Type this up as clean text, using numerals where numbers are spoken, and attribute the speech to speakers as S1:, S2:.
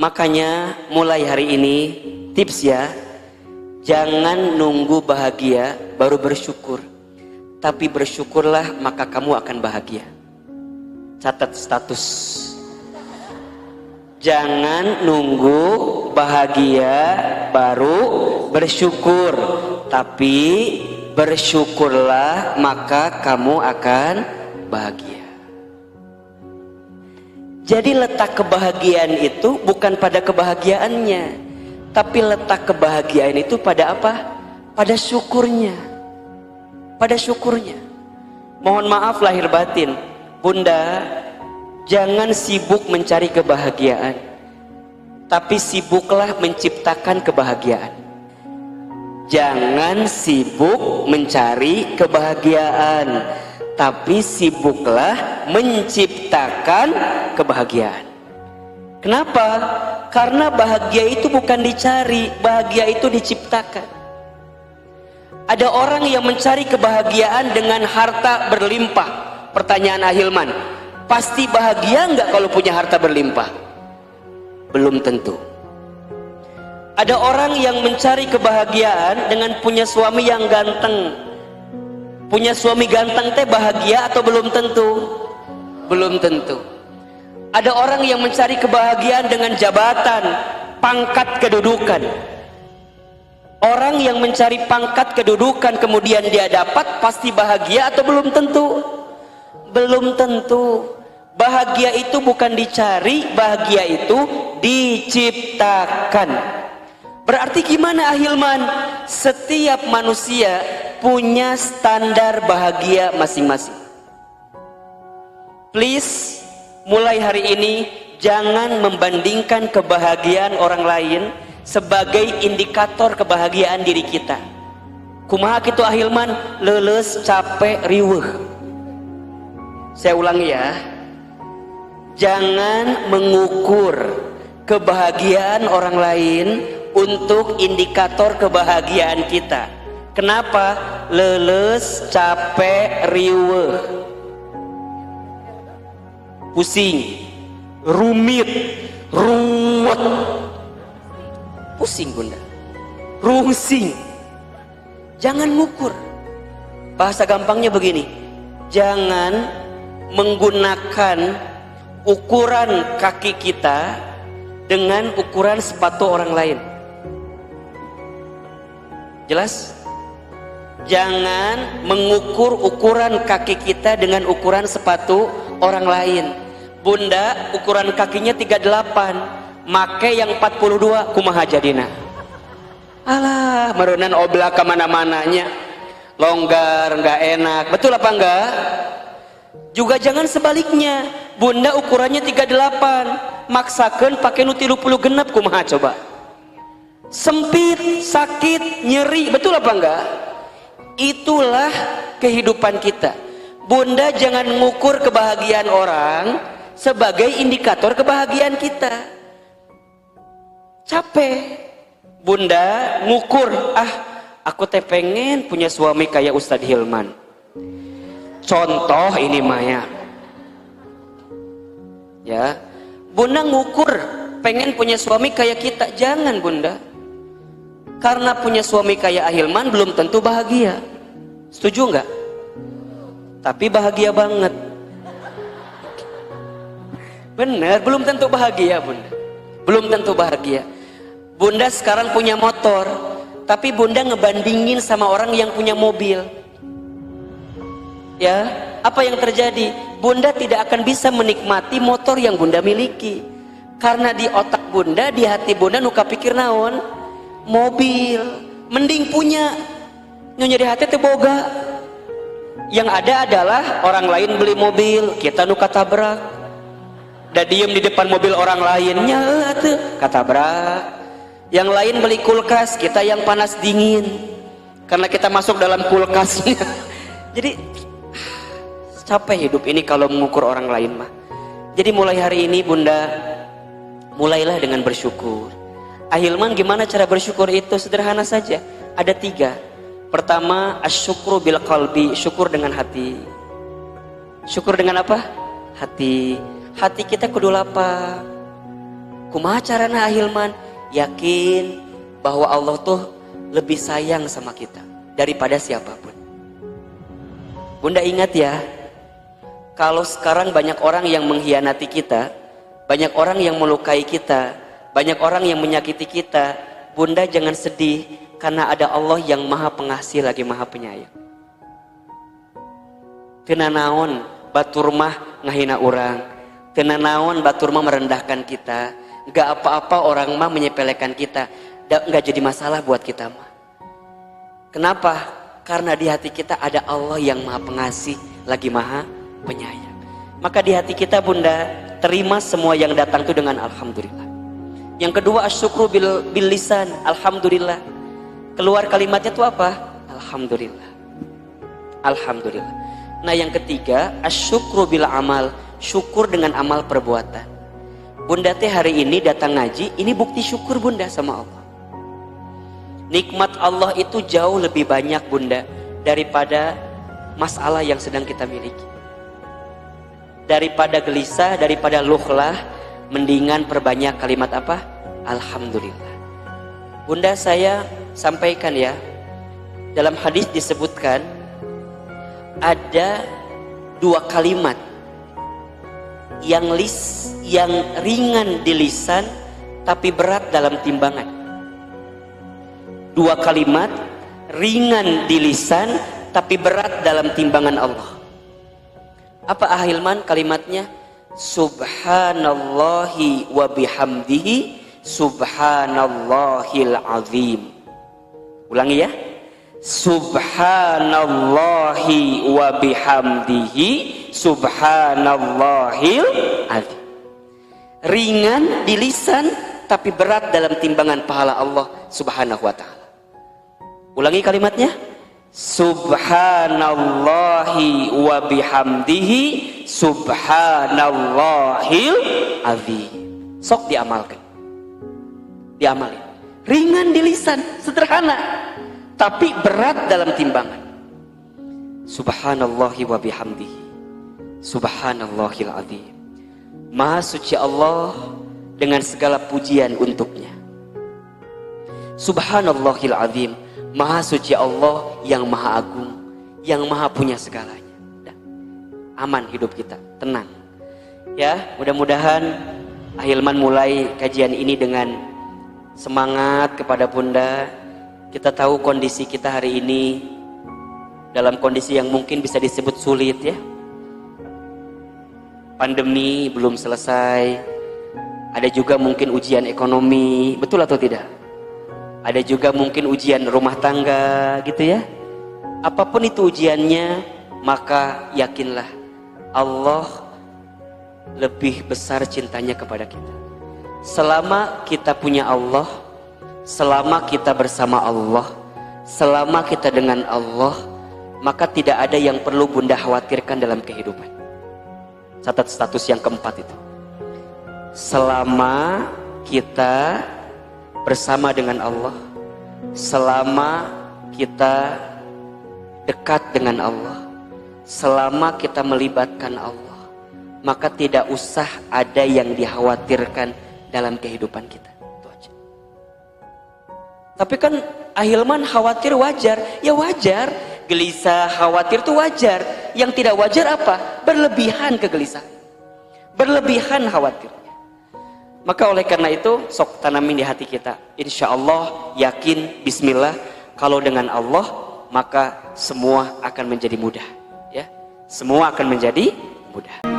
S1: Makanya mulai hari ini tips ya, jangan nunggu bahagia baru bersyukur, tapi bersyukurlah maka kamu akan bahagia. Catat status. Jangan nunggu bahagia baru bersyukur, tapi bersyukurlah maka kamu akan bahagia. Jadi letak kebahagiaan itu bukan pada kebahagiaannya, tapi letak kebahagiaan itu pada apa? Pada syukurnya. Pada syukurnya. Mohon maaf lahir batin, Bunda, jangan sibuk mencari kebahagiaan, tapi sibuklah menciptakan kebahagiaan. Jangan sibuk mencari kebahagiaan, tapi sibuklah menciptakan kebahagiaan. Kenapa? Karena bahagia itu bukan dicari, bahagia itu diciptakan. Ada orang yang mencari kebahagiaan dengan harta berlimpah. Pertanyaan Ahilman, pasti bahagia nggak kalau punya harta berlimpah? Belum tentu. Ada orang yang mencari kebahagiaan dengan punya suami yang ganteng. Punya suami ganteng teh bahagia atau belum tentu? Belum tentu. Ada orang yang mencari kebahagiaan dengan jabatan, pangkat kedudukan. Orang yang mencari pangkat kedudukan kemudian dia dapat, pasti bahagia atau belum tentu? Belum tentu. Bahagia itu bukan dicari, bahagia itu diciptakan. Berarti gimana Ahilman? Setiap manusia punya standar bahagia masing-masing. Please, mulai hari ini jangan membandingkan kebahagiaan orang lain sebagai indikator kebahagiaan diri kita. Kumaha kitu Ahilman? Leuleus, capek, riweuh. Saya ulangi ya. Jangan mengukur kebahagiaan orang lain untuk indikator kebahagiaan kita. Kenapa? Leuleus, capek, riweuh, pusing, rumit, ruwet. Pusing Bunda, rungsing. Jangan ngukur. Bahasa gampangnya begini, jangan menggunakan ukuran kaki kita dengan ukuran sepatu orang lain. Jelas? Jangan mengukur ukuran kaki kita dengan ukuran sepatu orang lain. Bunda ukuran kakinya 38, make yang 42, kumaha jadina? Alah, merenan oblak kemana-mananya, longgar, nggak enak. Betul apa enggak? Juga jangan sebaliknya, Bunda ukurannya 38, maksakan pakai nu 30 genep, kumaha coba? Sempit, sakit, nyeri, betul apa enggak? Itulah kehidupan kita. Bunda jangan mengukur kebahagiaan orang sebagai indikator kebahagiaan kita. Capek Bunda ngukur, aku teh pengen punya suami kayak Ustadz Hilman. Contoh ini Maya. Ya, Bunda ngukur pengen punya suami kayak kita. Jangan Bunda. Karena punya suami kayak Ahilman belum tentu bahagia. Setuju nggak? Tapi bahagia banget. Bener, belum tentu bahagia Bunda. Belum tentu bahagia. Bunda sekarang punya motor, tapi Bunda ngebandingin sama orang yang punya mobil. Ya, apa yang terjadi? Bunda tidak akan bisa menikmati motor yang Bunda miliki. Karena di otak Bunda, di hati Bunda nuka pikir naon? Mobil, mending punya nyonya di hati teh boga. Yang ada adalah orang lain beli mobil, kita nuka tabrak. Da diem di depan mobil orang lainnya tuh katabrak. Yang lain beli kulkas, kita yang panas dingin karena kita masuk dalam kulkasnya. Jadi capek hidup ini kalau mengukur orang lain mah. Jadi mulai hari ini Bunda, mulailah dengan bersyukur. Ahilman, gimana cara bersyukur itu? Sederhana saja, ada 3. Pertama, asyukru bil qalbi, syukur dengan hati. Syukur dengan apa? Hati. Hati kita kudu lapang, Kumaha carana Ahilman? Yakin bahwa Allah tuh lebih sayang sama kita daripada siapapun. Bunda ingat ya, kalau sekarang banyak orang yang mengkhianati kita, banyak orang yang melukai kita, banyak orang yang menyakiti kita, Bunda jangan sedih, karena ada Allah yang maha pengasih lagi maha penyayang. Teu naon batur mah ngahina urang, teu naon batur mah merendahkan kita, gak apa-apa orang mah menyepelekan kita, gak jadi masalah buat kita mah. Kenapa? Karena di hati kita ada Allah yang maha pengasih lagi maha penyayang. Maka di hati kita Bunda, terima semua yang datang itu dengan alhamdulillah. Yang kedua, asyukru bil lisan, alhamdulillah. Keluar kalimatnya itu apa? Alhamdulillah. Alhamdulillah. Nah yang ketiga, asyukru bil amal, syukur dengan amal perbuatan. Bunda teh hari ini datang ngaji, ini bukti syukur Bunda sama Allah. Nikmat Allah itu jauh lebih banyak Bunda daripada masalah yang sedang kita miliki. Daripada gelisah, daripada luhlah, mendingan perbanyak kalimat apa? Alhamdulillah. Bunda saya sampaikan ya, dalam hadis disebutkan ada dua kalimat yang ringan di lisan tapi berat dalam timbangan. Dua kalimat ringan di lisan tapi berat dalam timbangan Allah. Apa Ahilman kalimatnya? Subhanallahi wa bihamdihi subhanallahil azim. Ulangi ya. Subhanallahi wa bihamdihi subhanallahil azim. Ringan di lisan tapi berat dalam timbangan pahala Allah Subhanahu wa ta'ala. Ulangi kalimatnya. Subhanallahi wa bihamdihi subhanallahil azim. Sok diamalkan. Diamalin. Ringan di lisan, sederhana, tapi berat dalam timbangan. Subhanallahi wa bihamdihi subhanallahil azim. Maha suci Allah dengan segala pujian untuknya. Subhanallahil azim, maha suci Allah yang maha agung, yang maha punya segalanya. Aman hidup kita, tenang. Ya, mudah-mudahan Ahilman mulai kajian ini dengan semangat kepada Bunda. Kita tahu kondisi kita hari ini dalam kondisi yang mungkin bisa disebut sulit ya. Pandemi belum selesai. Ada juga mungkin ujian ekonomi, betul atau tidak? Ada juga mungkin ujian rumah tangga gitu ya. Apapun itu ujiannya, maka yakinlah Allah lebih besar cintanya kepada kita. Selama kita punya Allah, selama kita bersama Allah, selama kita dengan Allah, maka tidak ada yang perlu Bunda khawatirkan dalam kehidupan. Catat status yang keempat itu. Selama kita bersama dengan Allah, selama kita dekat dengan Allah, selama kita melibatkan Allah, maka tidak usah ada yang dikhawatirkan dalam kehidupan kita. Itu aja. Tapi kan Ahilman khawatir wajar, ya wajar. Gelisah, khawatir itu wajar. Yang tidak wajar apa? Berlebihan kegelisahan, berlebihan khawatirnya. Maka oleh karena itu sok tanamin di hati kita. Insya Allah yakin, bismillah, kalau dengan Allah maka semua akan menjadi mudah. Ya, semua akan menjadi mudah.